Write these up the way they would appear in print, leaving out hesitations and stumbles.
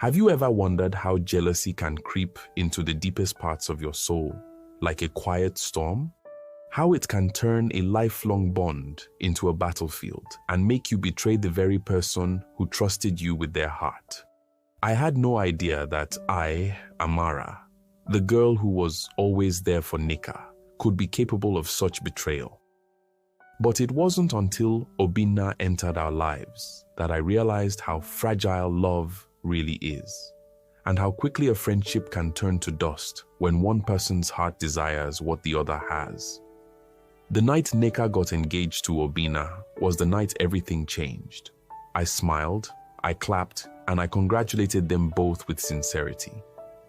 Have you ever wondered how jealousy can creep into the deepest parts of your soul, like a quiet storm? How it can turn a lifelong bond into a battlefield and make you betray the very person who trusted you with their heart? I had no idea that I, Amara, the girl who was always there for Nneka, could be capable of such betrayal. But it wasn't until Obinna entered our lives that I realized how fragile love really is, and how quickly a friendship can turn to dust when one person's heart desires what the other has. The night Nneka got engaged to Obinna was the night everything changed. I smiled, I clapped, and I congratulated them both with sincerity.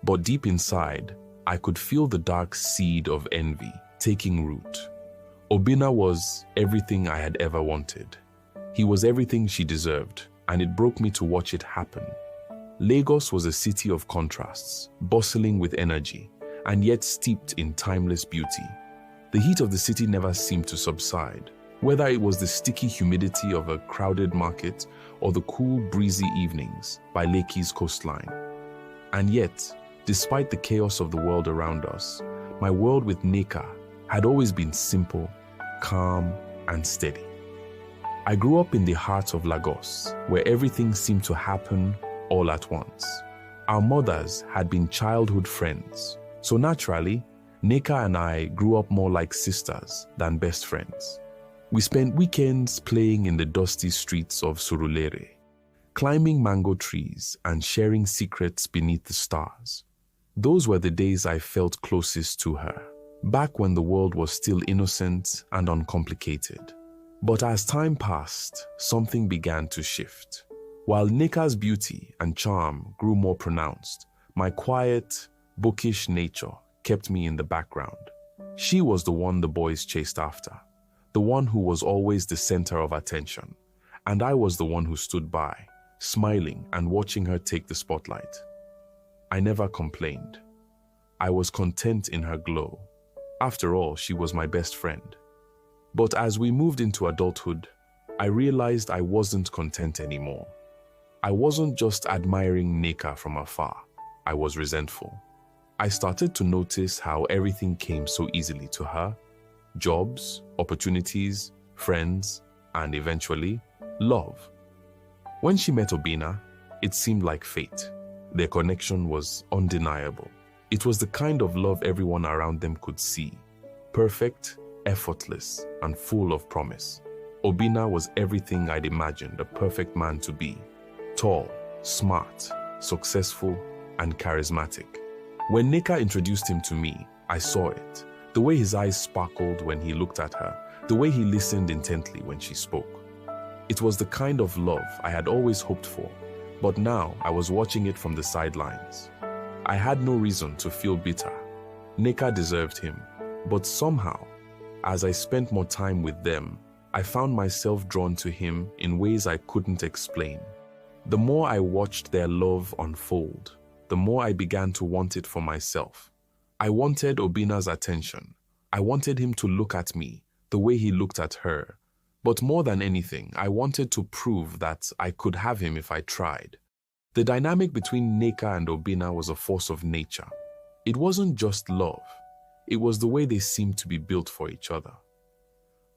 But deep inside, I could feel the dark seed of envy taking root. Obinna was everything I had ever wanted. He was everything she deserved, and it broke me to watch it happen. Lagos was a city of contrasts, bustling with energy, and yet steeped in timeless beauty. The heat of the city never seemed to subside, whether it was the sticky humidity of a crowded market or the cool, breezy evenings by Lekki's coastline. And yet, despite the chaos of the world around us, my world with Nneka had always been simple, calm, and steady. I grew up in the heart of Lagos, where everything seemed to happen all at once. Our mothers had been childhood friends, so naturally, Nneka and I grew up more like sisters than best friends. We spent weekends playing in the dusty streets of Surulere, climbing mango trees and sharing secrets beneath the stars. Those were the days I felt closest to her, back when the world was still innocent and uncomplicated. But as time passed, something began to shift. While Nneka's beauty and charm grew more pronounced, my quiet, bookish nature kept me in the background. She was the one the boys chased after, the one who was always the center of attention, and I was the one who stood by, smiling and watching her take the spotlight. I never complained. I was content in her glow. After all, she was my best friend. But as we moved into adulthood, I realized I wasn't content anymore. I wasn't just admiring Nneka from afar. I was resentful. I started to notice how everything came so easily to her: jobs, opportunities, friends, and eventually, love. When she met Obinna, it seemed like fate. Their connection was undeniable. It was the kind of love everyone around them could see. Perfect, effortless, and full of promise. Obinna was everything I'd imagined a perfect man to be. Tall, smart, successful, and charismatic. When Nneka introduced him to me, I saw it. The way his eyes sparkled when he looked at her, the way he listened intently when she spoke. It was the kind of love I had always hoped for, but now I was watching it from the sidelines. I had no reason to feel bitter. Nneka deserved him, but somehow, as I spent more time with them, I found myself drawn to him in ways I couldn't explain. The more I watched their love unfold, the more I began to want it for myself. I wanted Obinna's attention. I wanted him to look at me the way he looked at her. But more than anything, I wanted to prove that I could have him if I tried. The dynamic between Nneka and Obinna was a force of nature. It wasn't just love. It was the way they seemed to be built for each other.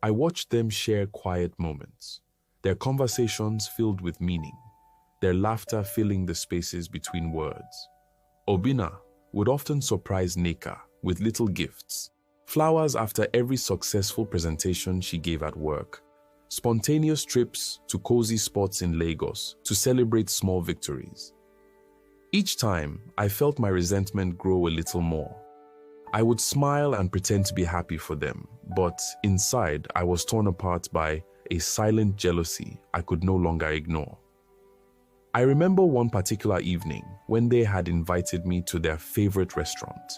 I watched them share quiet moments, their conversations filled with meaning, their laughter filling the spaces between words. Obinna would often surprise Nneka with little gifts, flowers after every successful presentation she gave at work, spontaneous trips to cozy spots in Lagos to celebrate small victories. Each time, I felt my resentment grow a little more. I would smile and pretend to be happy for them, but inside I was torn apart by a silent jealousy I could no longer ignore. I remember one particular evening when they had invited me to their favorite restaurant,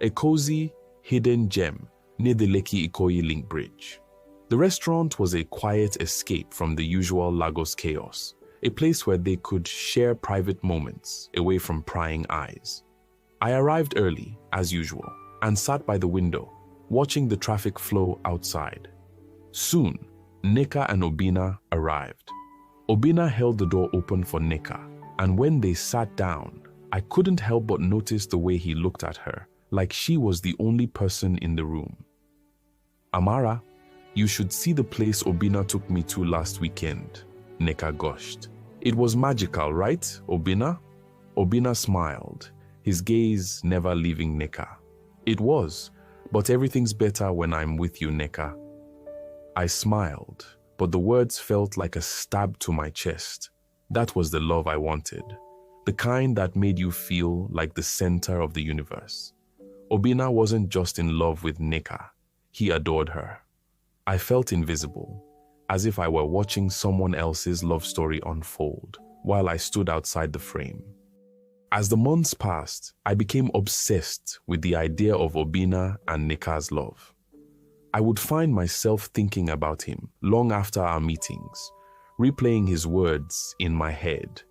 a cozy, hidden gem near the Lekki-Ikoyi Link Bridge. The restaurant was a quiet escape from the usual Lagos chaos, a place where they could share private moments away from prying eyes. I arrived early, as usual, and sat by the window, watching the traffic flow outside. Soon, Nneka and Obinna arrived. Obinna held the door open for Nneka, And when they sat down, I couldn't help but notice the way he looked at her, like she was the only person in the room. "Amara, you should see the place Obinna took me to last weekend," Nneka gushed. "It was magical, right, Obinna?" Obinna smiled, his gaze never leaving Nneka. "It was, but everything's better when I'm with you, Nneka." I smiled, but the words felt like a stab to my chest. That was the love I wanted, the kind that made you feel like the center of the universe. Obinna wasn't just in love with Nneka, he adored her. I felt invisible, as if I were watching someone else's love story unfold while I stood outside the frame. As the months passed, I became obsessed with the idea of Obinna and Nneka's love. I would find myself thinking about him long after our meetings, replaying his words in my head,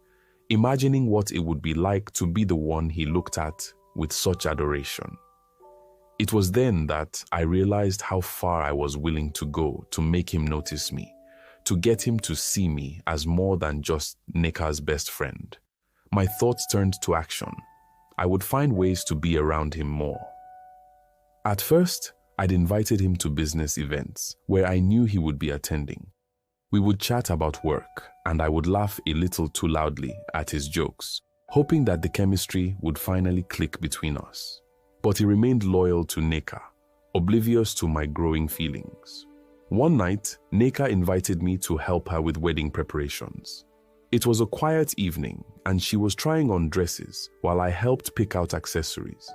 imagining what it would be like to be the one he looked at with such adoration. It was then that I realized how far I was willing to go to make him notice me, to get him to see me as more than just Nneka's best friend. My thoughts turned to action. I would find ways to be around him more. At first, I'd invited him to business events where I knew he would be attending. We would chat about work, and I would laugh a little too loudly at his jokes, hoping that the chemistry would finally click between us. But he remained loyal to Nneka, oblivious to my growing feelings. One night, Nneka invited me to help her with wedding preparations. It was a quiet evening, and she was trying on dresses while I helped pick out accessories.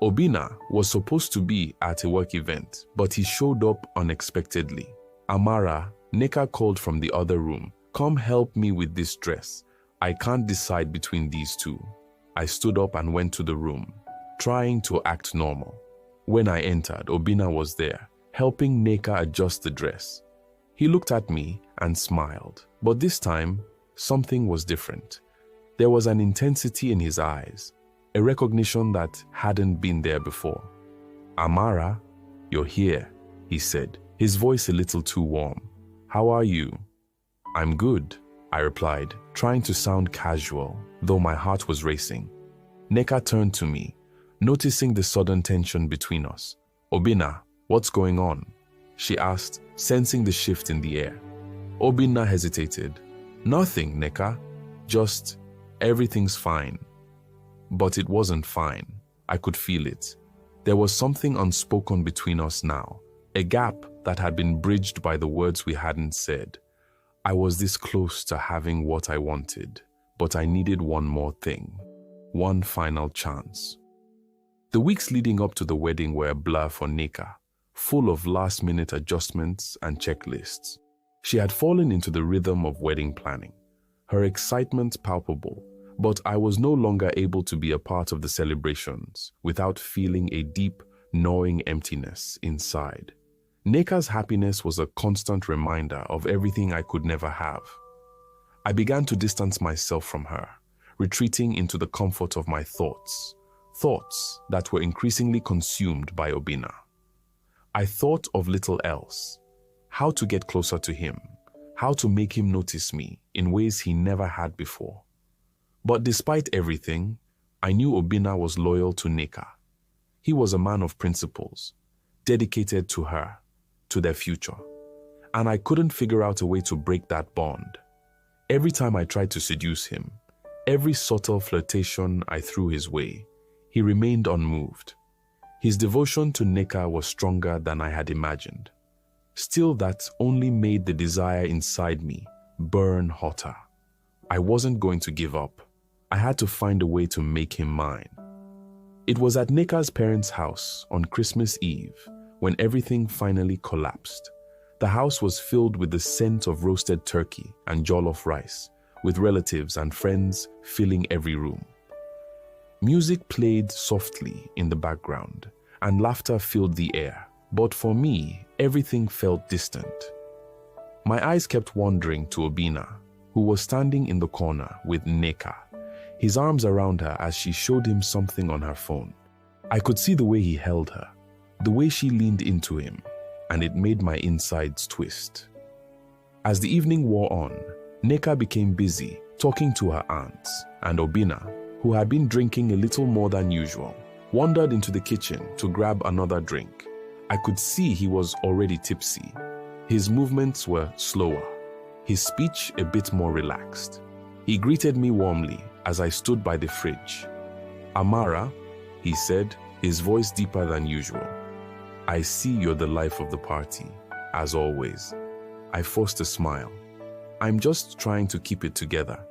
Obinna was supposed to be at a work event, but he showed up unexpectedly. "Amara," Nneka called from the other room, "come help me with this dress. I can't decide between these two." I stood up and went to the room, trying to act normal. When I entered, Obinna was there, helping Nneka adjust the dress. He looked at me and smiled, but this time, something was different. There was an intensity in his eyes, a recognition that hadn't been there before. "Amara, you're here," he said, his voice a little too warm. "How are you?" "I'm good," I replied, trying to sound casual, though my heart was racing. Nneka turned to me, noticing the sudden tension between us. "Obinna, what's going on?" she asked, sensing the shift in the air. Obinna hesitated. "Nothing, Nneka. Just, everything's fine." But it wasn't fine. I could feel it. There was something unspoken between us now, a gap that had been bridged by the words we hadn't said. I was this close to having what I wanted, but I needed one more thing, one final chance. The weeks leading up to the wedding were a blur for Nneka, full of last-minute adjustments and checklists. She had fallen into the rhythm of wedding planning, her excitement palpable, but I was no longer able to be a part of the celebrations without feeling a deep, gnawing emptiness inside. Nneka's happiness was a constant reminder of everything I could never have. I began to distance myself from her, retreating into the comfort of my thoughts that were increasingly consumed by Obinna. I thought of little else, how to get closer to him, how to make him notice me in ways he never had before. But despite everything, I knew Obinna was loyal to Nneka. He was a man of principles, dedicated to her, to their future. And I couldn't figure out a way to break that bond. Every time I tried to seduce him, every subtle flirtation I threw his way, he remained unmoved. His devotion to Nneka was stronger than I had imagined. Still, that only made the desire inside me burn hotter. I wasn't going to give up. I had to find a way to make him mine. It was at Nneka's parents' house on Christmas Eve when everything finally collapsed. The house was filled with the scent of roasted turkey and jollof rice, with relatives and friends filling every room. Music played softly in the background, and laughter filled the air. But for me, everything felt distant. My eyes kept wandering to Obinna, who was standing in the corner with Nneka, his arms around her as she showed him something on her phone. I could see the way he held her, the way she leaned into him, and it made my insides twist. As the evening wore on, Nneka became busy, talking to her aunts, and Obinna, who had been drinking a little more than usual, wandered into the kitchen to grab another drink. I could see he was already tipsy. His movements were slower, his speech a bit more relaxed. He greeted me warmly as I stood by the fridge. "Amara," he said, his voice deeper than usual. "I see you're the life of the party, as always." I forced a smile. "I'm just trying to keep it together.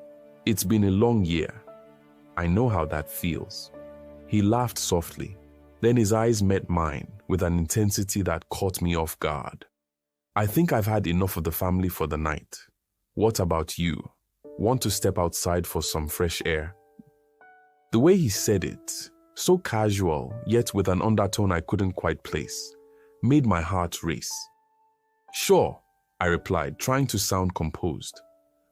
It's been a long year. I know how that feels." He laughed softly. Then his eyes met mine with an intensity that caught me off guard. "I think I've had enough of the family for the night. What about you? Want to step outside for some fresh air?" The way he said it, so casual, yet with an undertone I couldn't quite place, made my heart race. "Sure," I replied, trying to sound composed.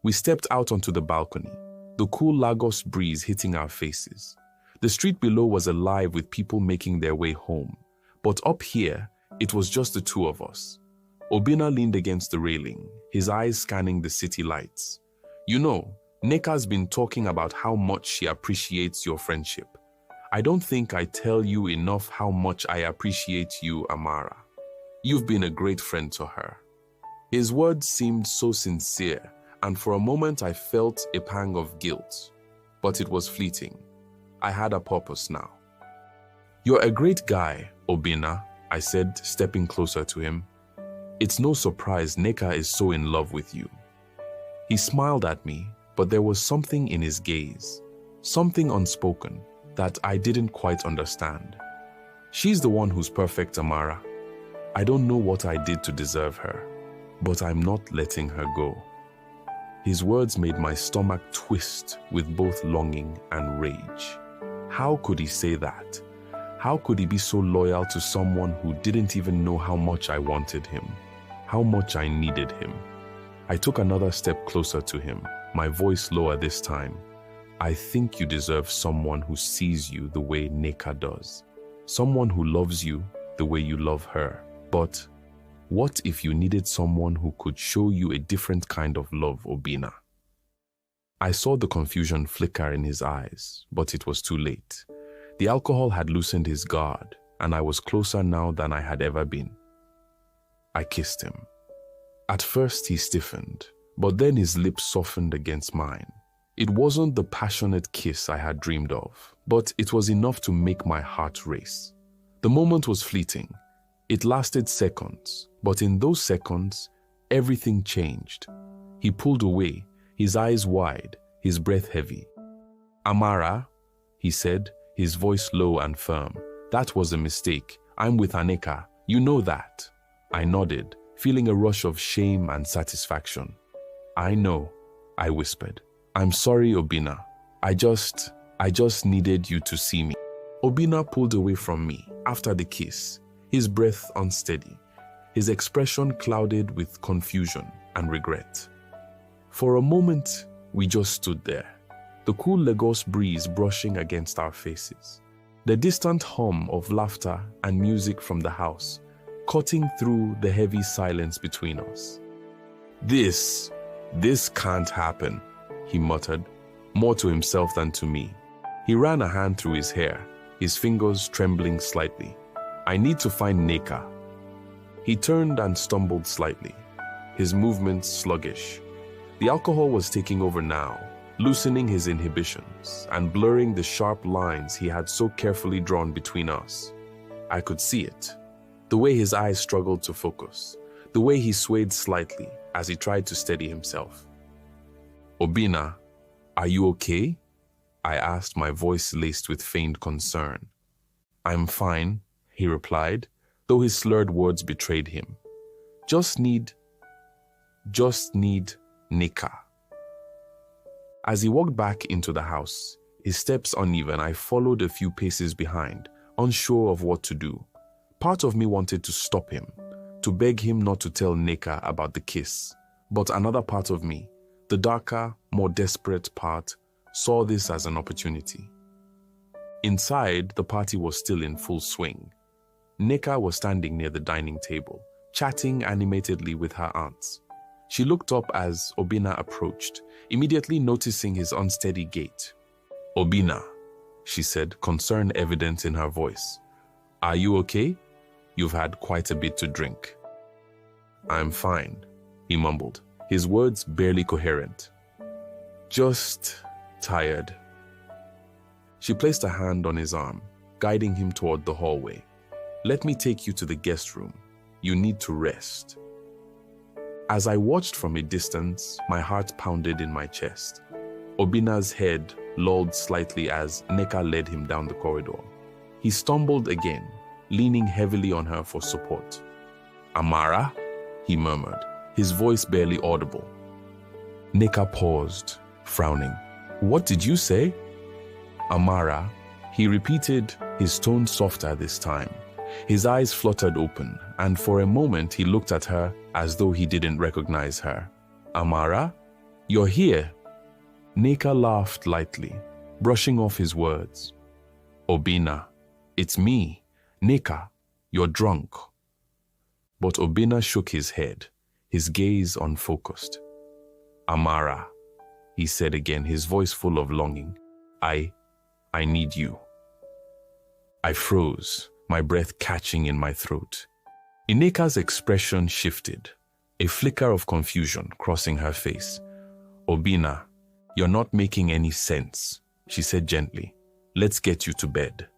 We stepped out onto the balcony, the cool Lagos breeze hitting our faces. The street below was alive with people making their way home, but up here, it was just the two of us. Obinna leaned against the railing, his eyes scanning the city lights. "You know, Nneka's been talking about how much she appreciates your friendship. I don't think I tell you enough how much I appreciate you, Amara. You've been a great friend to her." His words seemed so sincere, and for a moment I felt a pang of guilt. But it was fleeting. I had a purpose now. "You're a great guy, Obinna," I said, stepping closer to him. "It's no surprise Nneka is so in love with you." He smiled at me, but there was something in his gaze, something unspoken, that I didn't quite understand. "She's the one who's perfect, Amara. I don't know what I did to deserve her, but I'm not letting her go." His words made my stomach twist with both longing and rage. How could he say that? How could he be so loyal to someone who didn't even know how much I wanted him, how much I needed him? I took another step closer to him, my voice lower this time. "I think you deserve someone who sees you the way Nneka does, someone who loves you the way you love her. But what if you needed someone who could show you a different kind of love, Obinna?" I saw the confusion flicker in his eyes, but it was too late. The alcohol had loosened his guard, and I was closer now than I had ever been. I kissed him. At first he stiffened, but then his lips softened against mine. It wasn't the passionate kiss I had dreamed of, but it was enough to make my heart race. The moment was fleeting. It lasted seconds, but in those seconds, everything changed. He pulled away, his eyes wide, his breath heavy. "Amara," he said, his voice low and firm. "That was a mistake. I'm with Nneka. You know that." I nodded, feeling a rush of shame and satisfaction. "I know," I whispered. "I'm sorry, Obinna. I just needed you to see me." Obinna pulled away from me after the kiss, his breath unsteady, his expression clouded with confusion and regret. For a moment, we just stood there, the cool Lagos breeze brushing against our faces, the distant hum of laughter and music from the house, cutting through the heavy silence between us. This can't happen," he muttered, more to himself than to me. He ran a hand through his hair, his fingers trembling slightly. "I need to find Nneka." He turned and stumbled slightly, his movements sluggish. The alcohol was taking over now, loosening his inhibitions and blurring the sharp lines he had so carefully drawn between us. I could see it, the way his eyes struggled to focus, the way he swayed slightly as he tried to steady himself. "Obinna, are you okay?" I asked, my voice laced with feigned concern. "I'm fine," he replied, though his slurred words betrayed him. Just need Nneka." As he walked back into the house, his steps uneven, I followed a few paces behind, unsure of what to do. Part of me wanted to stop him, to beg him not to tell Nneka about the kiss, but another part of me, the darker, more desperate part, saw this as an opportunity. Inside, the party was still in full swing. Nneka was standing near the dining table, chatting animatedly with her aunts. She looked up as Obinna approached, immediately noticing his unsteady gait. "Obinna," she said, concern evident in her voice. "Are you okay? You've had quite a bit to drink." "I'm fine," he mumbled, his words barely coherent. "Just tired." She placed a hand on his arm, guiding him toward the hallway. "Let me take you to the guest room. You need to rest." As I watched from a distance, my heart pounded in my chest. Obinna's head lolled slightly as Nneka led him down the corridor. He stumbled again, leaning heavily on her for support. "Amara?" he murmured, his voice barely audible. Nneka paused, frowning. "What did you say?" "Amara," he repeated, his tone softer this time. His eyes fluttered open, and for a moment he looked at her as though he didn't recognize her. "Amara? You're here?" Nneka laughed lightly, brushing off his words. "Obinna, it's me, Nneka. You're drunk." But Obinna shook his head, his gaze unfocused. "Amara," he said again, his voice full of longing. I need you." I froze, my breath catching in my throat. Nneka's expression shifted, a flicker of confusion crossing her face. "Obinna, you're not making any sense," she said gently. "Let's get you to bed."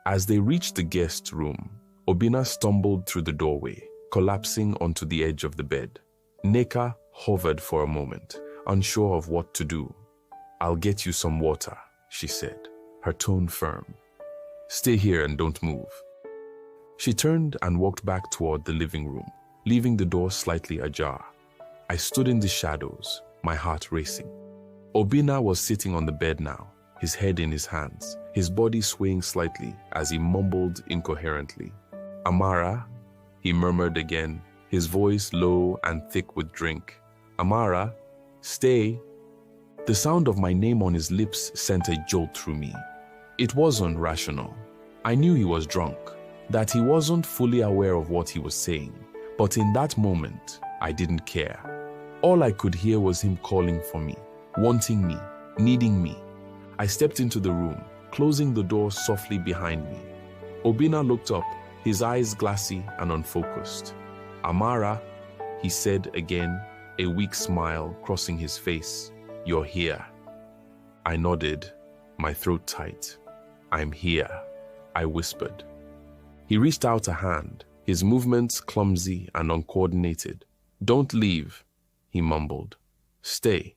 As they reached the guest room, Obinna stumbled through the doorway, collapsing onto the edge of the bed. Nneka hovered for a moment, unsure of what to do. "I'll get you some water," she said, her tone firm. "Stay here and don't move." She turned and walked back toward the living room, leaving the door slightly ajar. I stood in the shadows, my heart racing. Obinna was sitting on the bed now, his head in his hands, his body swaying slightly as he mumbled incoherently. "Amara," he murmured again, his voice low and thick with drink. "Amara, stay." The sound of my name on his lips sent a jolt through me. It wasn't rational. I knew he was drunk, that he wasn't fully aware of what he was saying, but in that moment, I didn't care. All I could hear was him calling for me, wanting me, needing me. I stepped into the room, closing the door softly behind me. Obinna looked up, his eyes glassy and unfocused. "Amara," he said again, a weak smile crossing his face. "You're here." I nodded, my throat tight. "I'm here," I whispered. He reached out a hand, his movements clumsy and uncoordinated. "Don't leave," he mumbled. "Stay."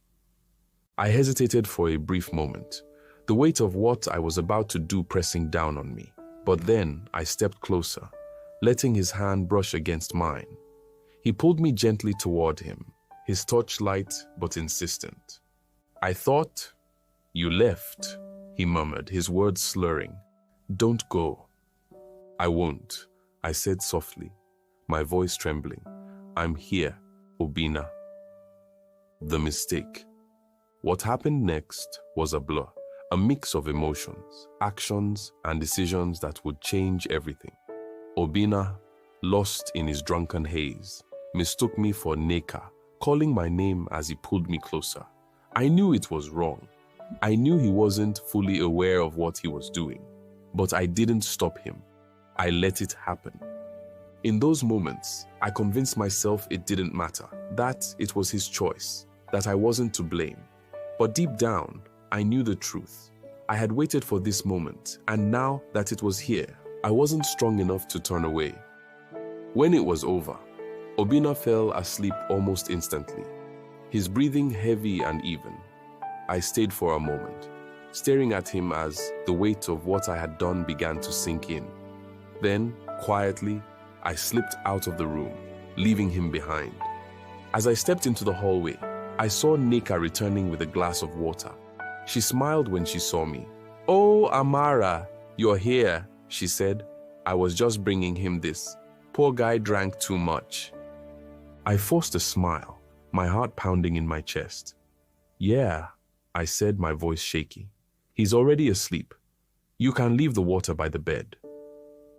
I hesitated for a brief moment, the weight of what I was about to do pressing down on me. But then I stepped closer, letting his hand brush against mine. He pulled me gently toward him, his touch light but insistent. "I thought you left," he murmured, his words slurring. "Don't go." "I won't," I said softly, my voice trembling. "I'm here, Obinna." The mistake. What happened next was a blur, a mix of emotions, actions, and decisions that would change everything. Obinna, lost in his drunken haze, mistook me for Nneka, calling my name as he pulled me closer. I knew it was wrong. I knew he wasn't fully aware of what he was doing, but I didn't stop him. I let it happen. In those moments, I convinced myself it didn't matter, that it was his choice, that I wasn't to blame. But deep down, I knew the truth. I had waited for this moment, and now that it was here, I wasn't strong enough to turn away. When it was over, Obinna fell asleep almost instantly, his breathing heavy and even. I stayed for a moment, staring at him as the weight of what I had done began to sink in. Then, quietly, I slipped out of the room, leaving him behind. As I stepped into the hallway, I saw Nneka returning with a glass of water. She smiled when she saw me. "Oh, Amara, you're here," she said. "I was just bringing him this. Poor guy drank too much." I forced a smile, my heart pounding in my chest. "Yeah," I said, my voice shaky. "He's already asleep. You can leave the water by the bed."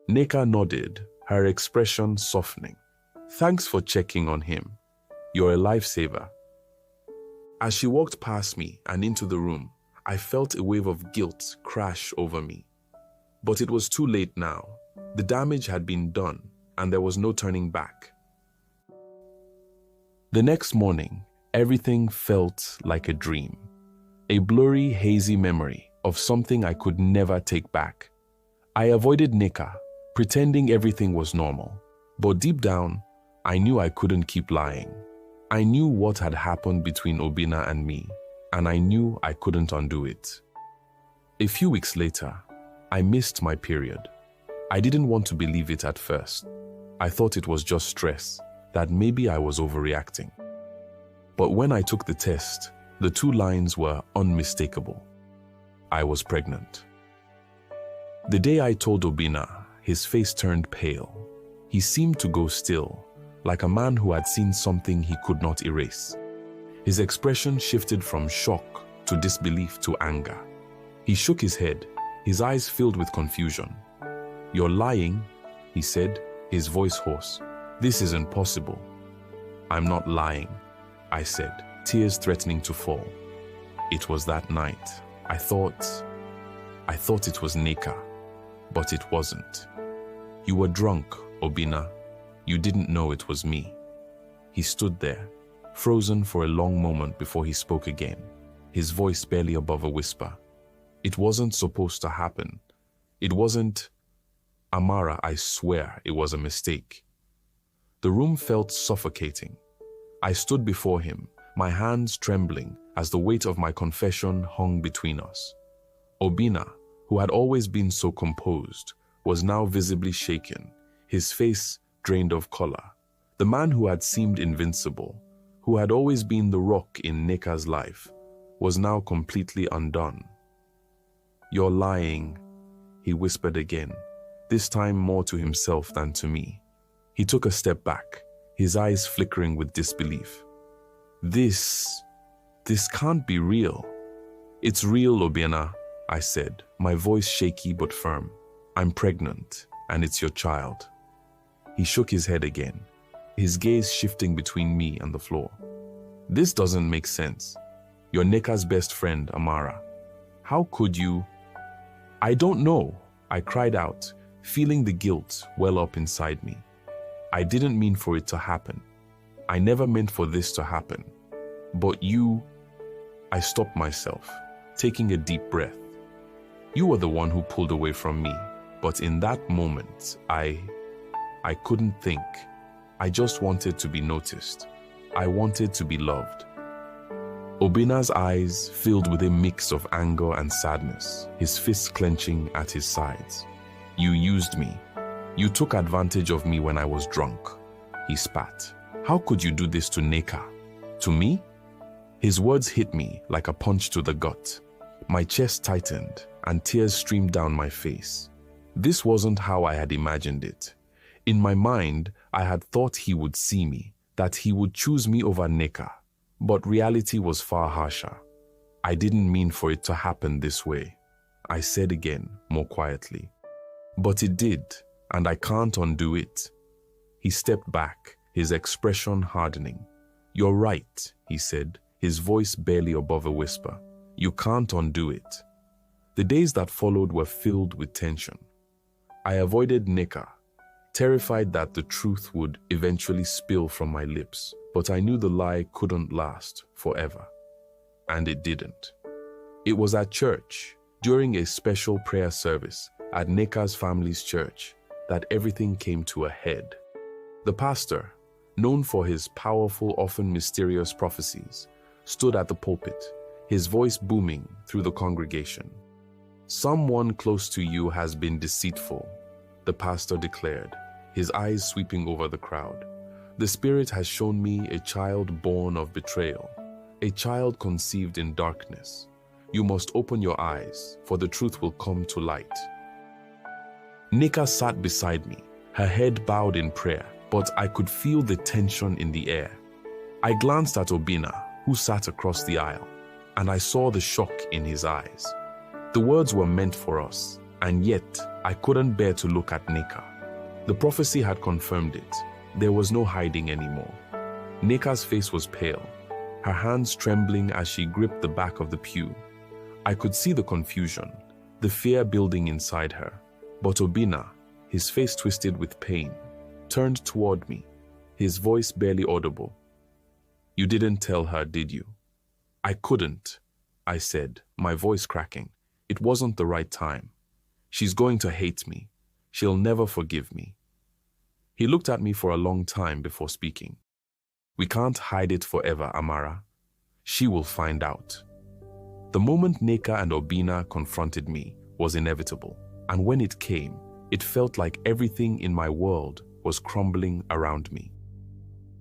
Nneka nodded, her expression softening. "Thanks for checking on him." You're a lifesaver. As she walked past me and into the room, I felt a wave of guilt crash over me. But it was too late now. The damage had been done, and there was no turning back. The next morning, everything felt like a dream. A blurry, hazy memory of something I could never take back. I avoided Nneka, pretending everything was normal. But deep down, I knew I couldn't keep lying. I knew what had happened between Obinna and me, and I knew I couldn't undo it. A few weeks later, I missed my period. I didn't want to believe it at first. I thought it was just stress, that maybe I was overreacting. But when I took the test, the 2 lines were unmistakable. I was pregnant. The day I told Obinna, his face turned pale. He seemed to go still, like a man who had seen something he could not erase. His expression shifted from shock to disbelief to anger. He shook his head, his eyes filled with confusion. "You're lying," he said, his voice hoarse. "This isn't possible." "I'm not lying," I said, tears threatening to fall. It was that night. I thought it was Nneka, but it wasn't. "You were drunk, Obinna. You didn't know it was me." He stood there, frozen for a long moment before he spoke again, his voice barely above a whisper. "It wasn't supposed to happen. It wasn't. Amara, I swear it was a mistake." The room felt suffocating. I stood before him, my hands trembling as the weight of my confession hung between us. Obinna, who had always been so composed, was now visibly shaken, his face drained of color. The man who had seemed invincible, who had always been the rock in Nneka's life, was now completely undone. "You're lying," he whispered again, this time more to himself than to me. He took a step back, his eyes flickering with disbelief. This can't be real." "It's real, Obinna," I said, my voice shaky but firm. "I'm pregnant, and it's your child." He shook his head again, his gaze shifting between me and the floor. "This doesn't make sense. You're Nneka's best friend, Amara. How could you?" "I don't know," I cried out, feeling the guilt well up inside me. "I didn't mean for it to happen. I never meant for this to happen. But you..." I stopped myself, taking a deep breath. "You were the one who pulled away from me, but in that moment, I couldn't think. I just wanted to be noticed. I wanted to be loved." Obinna's eyes filled with a mix of anger and sadness, his fists clenching at his sides. "You used me. You took advantage of me when I was drunk," he spat. "How could you do this to Nneka? To me?" His words hit me like a punch to the gut. My chest tightened and tears streamed down my face. This wasn't how I had imagined it. In my mind, I had thought he would see me, that he would choose me over Nneka. But reality was far harsher. "I didn't mean for it to happen this way," I said again, more quietly. "But it did, and I can't undo it." He stepped back, his expression hardening. "You're right," he said, his voice barely above a whisper. "You can't undo it." The days that followed were filled with tension. I avoided Nneka, terrified that the truth would eventually spill from my lips, but I knew the lie couldn't last forever. And it didn't. It was at church, during a special prayer service at Nneka's family's church, that everything came to a head. The pastor, known for his powerful, often mysterious prophecies, stood at the pulpit, his voice booming through the congregation. "Someone close to you has been deceitful," the pastor declared, his eyes sweeping over the crowd. "The Spirit has shown me a child born of betrayal, a child conceived in darkness. You must open your eyes, for the truth will come to light." Nneka sat beside me, her head bowed in prayer, but I could feel the tension in the air. I glanced at Obinna, who sat across the aisle, and I saw the shock in his eyes. The words were meant for us, and yet I couldn't bear to look at Nneka. The prophecy had confirmed it. There was no hiding anymore. Nneka's face was pale, her hands trembling as she gripped the back of the pew. I could see the confusion, the fear building inside her. But Obinna, his face twisted with pain, turned toward me, his voice barely audible. "You didn't tell her, did you?" "I couldn't," I said, my voice cracking. "It wasn't the right time. She's going to hate me. She'll never forgive me." He looked at me for a long time before speaking. "We can't hide it forever, Amara. She will find out." The moment Nneka and Obinna confronted me was inevitable, and when it came, it felt like everything in my world was crumbling around me.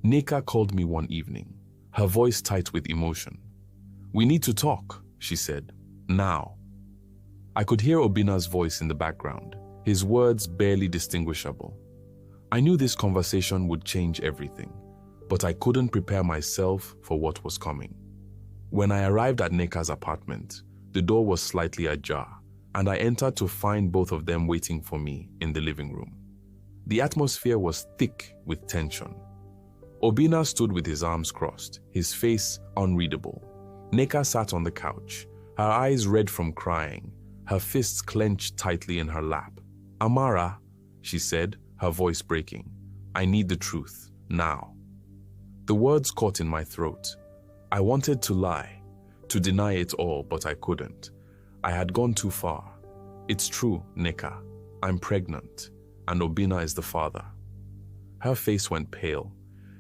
Nneka called me one evening, her voice tight with emotion. "We need to talk," she said. "Now." I could hear Obinna's voice in the background, his words barely distinguishable. I knew this conversation would change everything, but I couldn't prepare myself for what was coming. When I arrived at Nneka's apartment, the door was slightly ajar, and I entered to find both of them waiting for me in the living room. The atmosphere was thick with tension. Obinna stood with his arms crossed, his face unreadable. Nneka sat on the couch, her eyes red from crying, her fists clenched tightly in her lap. "Amara," she said, her voice breaking, "I need the truth, now." The words caught in my throat. I wanted to lie, to deny it all, but I couldn't. I had gone too far. "It's true, Nneka. I'm pregnant, and Obinna is the father." Her face went pale.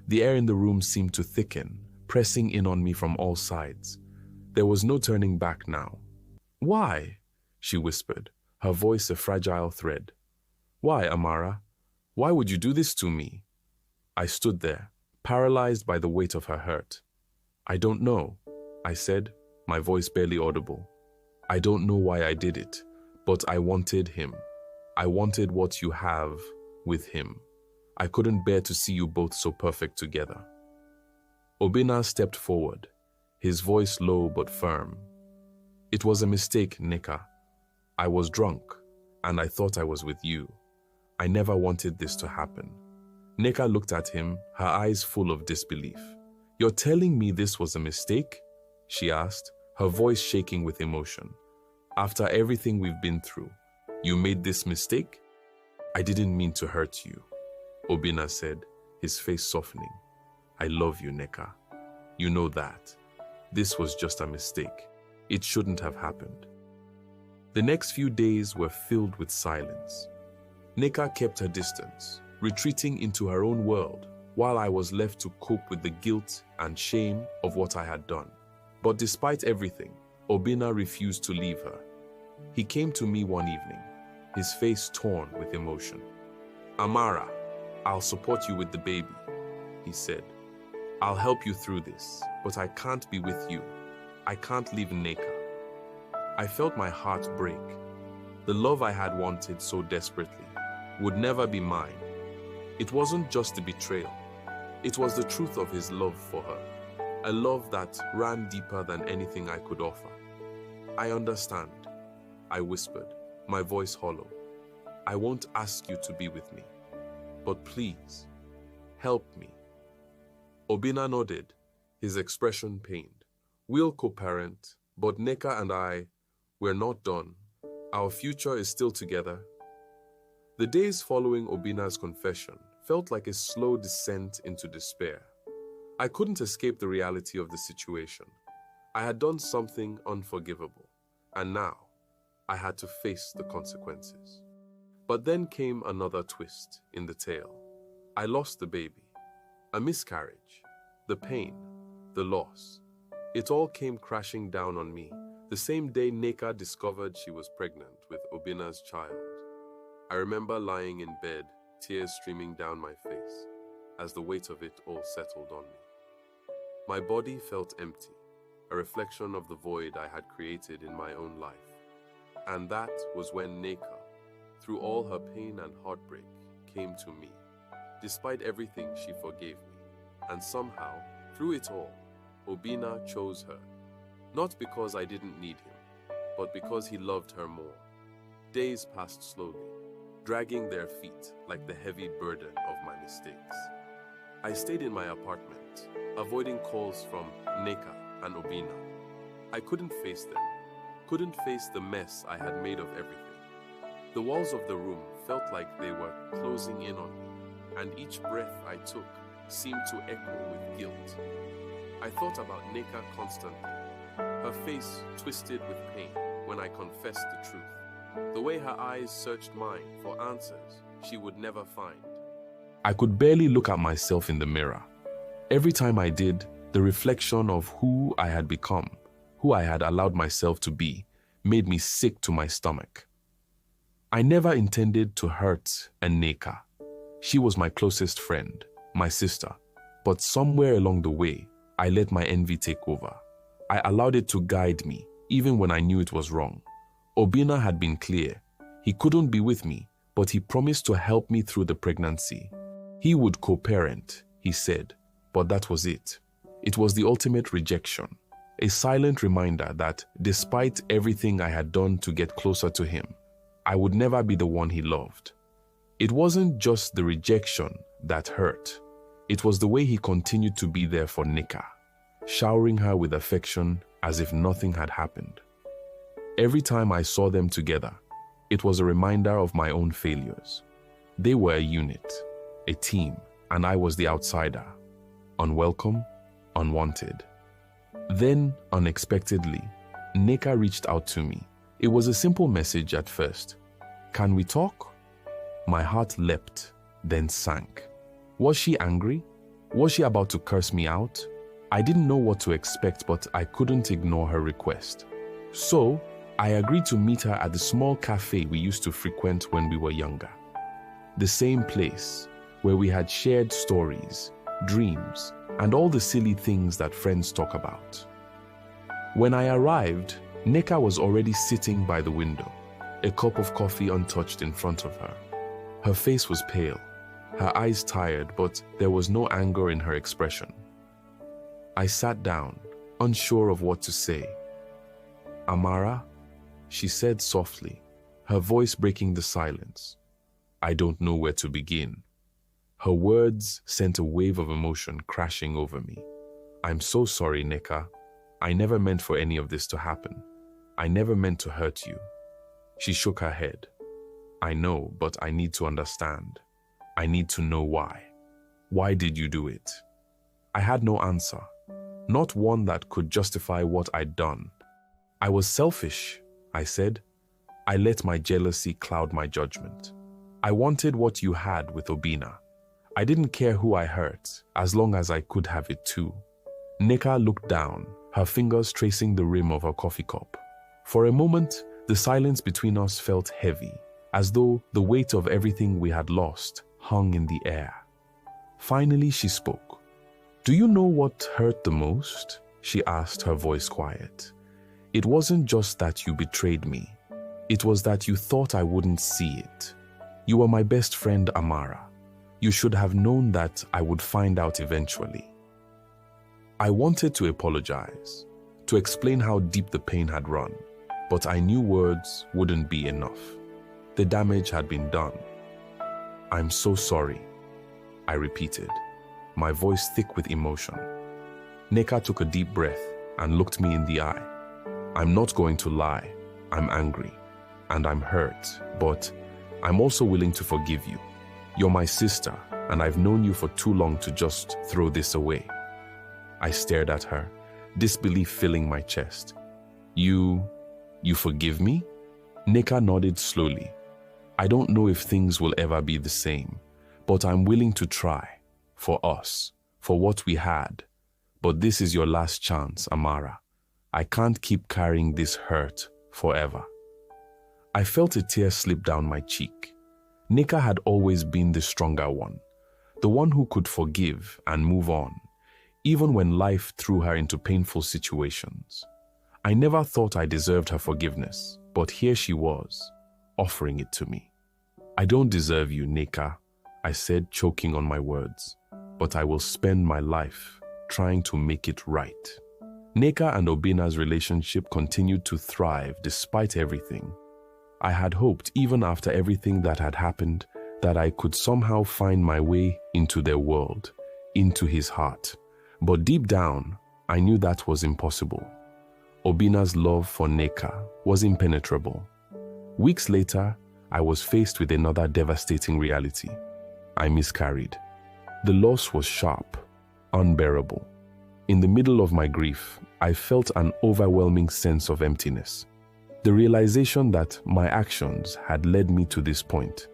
The air in the room seemed to thicken, pressing in on me from all sides. There was no turning back now. "Why?" she whispered, her voice a fragile thread. "Why, Amara? Why would you do this to me?" I stood there, paralyzed by the weight of her hurt. "I don't know," I said, my voice barely audible. "I don't know why I did it, but I wanted him. I wanted what you have with him. I couldn't bear to see you both so perfect together." Obinna stepped forward, his voice low but firm. "It was a mistake, Nneka. I was drunk, and I thought I was with you. I never wanted this to happen." Nneka looked at him, her eyes full of disbelief. "You're telling me this was a mistake?" she asked, her voice shaking with emotion. "After everything we've been through, you made this mistake?" "I didn't mean to hurt you," Obinna said, his face softening. "I love you, Nneka. You know that. This was just a mistake. It shouldn't have happened." The next few days were filled with silence. Nneka kept her distance, retreating into her own world, while I was left to cope with the guilt and shame of what I had done. But despite everything, Obinna refused to leave her. He came to me one evening, his face torn with emotion. "Amara, I'll support you with the baby," he said. "I'll help you through this, but I can't be with you. I can't leave Nneka." I felt my heart break. The love I had wanted so desperately would never be mine. It wasn't just a betrayal. It was the truth of his love for her, a love that ran deeper than anything I could offer. "I understand," I whispered, my voice hollow. "I won't ask you to be with me, but please, help me." Obinna nodded, his expression pained. "We'll co-parent, but Nneka and we're not done. Our future is still together." The days following Obinna's confession felt like a slow descent into despair. I couldn't escape the reality of the situation. I had done something unforgivable, and now I had to face the consequences. But then came another twist in the tale. I lost the baby. A miscarriage. The pain. The loss. It all came crashing down on me the same day Nneka discovered she was pregnant with Obinna's child. I remember lying in bed, tears streaming down my face, as the weight of it all settled on me. My body felt empty, a reflection of the void I had created in my own life. And that was when Nneka, through all her pain and heartbreak, came to me. Despite everything, she forgave me. And somehow, through it all, Obinna chose her. Not because I didn't need him, but because he loved her more. Days passed slowly, dragging their feet like the heavy burden of my mistakes. I stayed in my apartment, quiet, avoiding calls from Nneka and Obinna. I couldn't face them, couldn't face the mess I had made of everything. The walls of the room felt like they were closing in on me, and each breath I took seemed to echo with guilt. I thought about Nneka constantly, her face twisted with pain when I confessed the truth, the way her eyes searched mine for answers she would never find. I could barely look at myself in the mirror. Every time I did, the reflection of who I had become, who I had allowed myself to be, made me sick to my stomach. I never intended to hurt Nneka. She was my closest friend, my sister, but somewhere along the way, I let my envy take over. I allowed it to guide me, even when I knew it was wrong. Obinna had been clear. He couldn't be with me, but he promised to help me through the pregnancy. He would co-parent, he said, but that was it. It was the ultimate rejection, a silent reminder that despite everything I had done to get closer to him, I would never be the one he loved. It wasn't just the rejection that hurt. It was the way he continued to be there for Nneka, showering her with affection as if nothing had happened. Every time I saw them together, it was a reminder of my own failures. They were a unit, a team, and I was the outsider, unwelcome, unwanted. Then, unexpectedly, Nneka reached out to me. It was a simple message at first. "Can we talk?" My heart leapt, then sank. Was she angry? Was she about to curse me out? I didn't know what to expect, but I couldn't ignore her request. So, I agreed to meet her at the small cafe we used to frequent when we were younger. The same place where we had shared stories, dreams, and all the silly things that friends talk about. When I arrived, Nneka was already sitting by the window, a cup of coffee untouched in front of her. Her face was pale, her eyes tired, but there was no anger in her expression. I sat down, unsure of what to say. "Amara," she said softly, her voice breaking the silence. I don't know where to begin. Her words sent a wave of emotion crashing over me. "I'm so sorry, Nneka. I never meant for any of this to happen. I never meant to hurt you." She shook her head. "I know, but I need to understand. I need to know why. Why did you do it?" I had no answer, not one that could justify what I'd done. "I was selfish," I said. "I let my jealousy cloud my judgment. I wanted what you had with Obinna. I didn't care who I hurt, as long as I could have it too." Nneka looked down, her fingers tracing the rim of her coffee cup. For a moment, the silence between us felt heavy, as though the weight of everything we had lost hung in the air. Finally, she spoke. "Do you know what hurt the most?" she asked, her voice quiet. "It wasn't just that you betrayed me. It was that you thought I wouldn't see it. You were my best friend, Amara. You should have known that I would find out eventually." I wanted to apologize, to explain how deep the pain had run, but I knew words wouldn't be enough. The damage had been done. "I'm so sorry," I repeated, my voice thick with emotion. Nneka took a deep breath and looked me in the eye. "I'm not going to lie. I'm angry, and I'm hurt, but I'm also willing to forgive you. You're my sister, and I've known you for too long to just throw this away." I stared at her, disbelief filling my chest. You forgive me?" Nneka nodded slowly. "I don't know if things will ever be the same, but I'm willing to try. For us, for what we had. But this is your last chance, Amara. I can't keep carrying this hurt forever." I felt a tear slip down my cheek. Nneka had always been the stronger one, the one who could forgive and move on, even when life threw her into painful situations. I never thought I deserved her forgiveness, but here she was, offering it to me. "I don't deserve you, Nneka," I said, choking on my words, "but I will spend my life trying to make it right." Nneka and Obinna's relationship continued to thrive despite everything. I had hoped, even after everything that had happened, that I could somehow find my way into their world, into his heart. But deep down, I knew that was impossible. Obinna's love for Nneka was impenetrable. Weeks later, I was faced with another devastating reality. I miscarried. The loss was sharp, unbearable. In the middle of my grief, I felt an overwhelming sense of emptiness. The realization that my actions had led me to this point.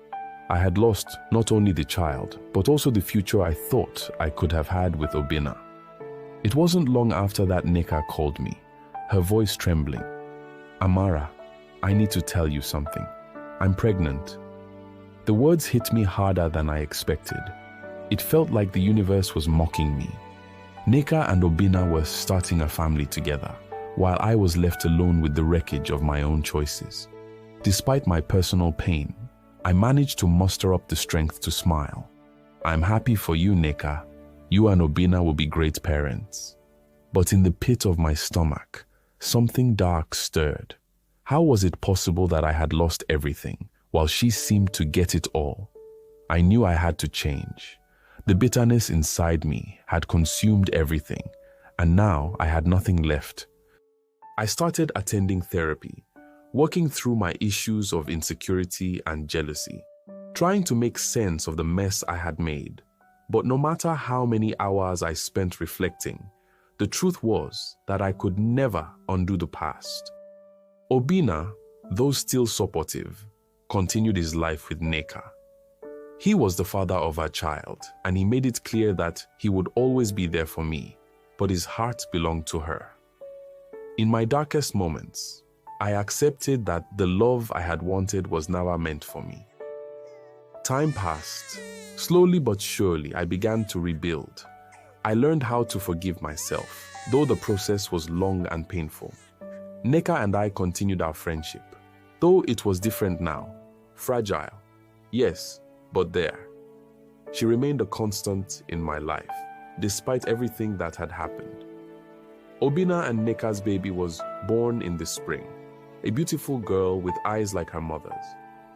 I had lost not only the child, but also the future I thought I could have had with Obinna. It wasn't long after that Nneka called me, her voice trembling. "Amara, I need to tell you something. I'm pregnant." The words hit me harder than I expected. It felt like the universe was mocking me. Nneka and Obinna were starting a family together, while I was left alone with the wreckage of my own choices. Despite my personal pain, I managed to muster up the strength to smile. "I'm happy for you, Nneka. You and Obinna will be great parents." But in the pit of my stomach, something dark stirred. How was it possible that I had lost everything, while she seemed to get it all? I knew I had to change. The bitterness inside me had consumed everything, and now I had nothing left. I started attending therapy, working through my issues of insecurity and jealousy, trying to make sense of the mess I had made. But no matter how many hours I spent reflecting, the truth was that I could never undo the past. Obinna, though still supportive, continued his life with Nneka. He was the father of our child, and he made it clear that he would always be there for me, but his heart belonged to her. In my darkest moments, I accepted that the love I had wanted was never meant for me. Time passed. Slowly but surely, I began to rebuild. I learned how to forgive myself, though the process was long and painful. Nneka and I continued our friendship, though it was different now. Fragile, yes, but there. She remained a constant in my life, despite everything that had happened. Obinna and Nneka's baby was born in the spring, a beautiful girl with eyes like her mother's.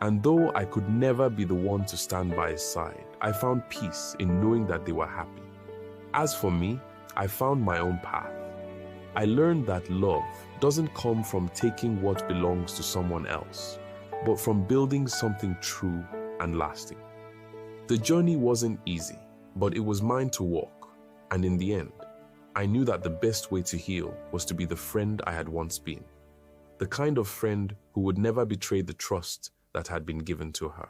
And though I could never be the one to stand by his side, I found peace in knowing that they were happy. As for me, I found my own path. I learned that love doesn't come from taking what belongs to someone else, but from building something true and lasting. The journey wasn't easy, but it was mine to walk. And in the end, I knew that the best way to heal was to be the friend I had once been. The kind of friend who would never betray the trust that had been given to her.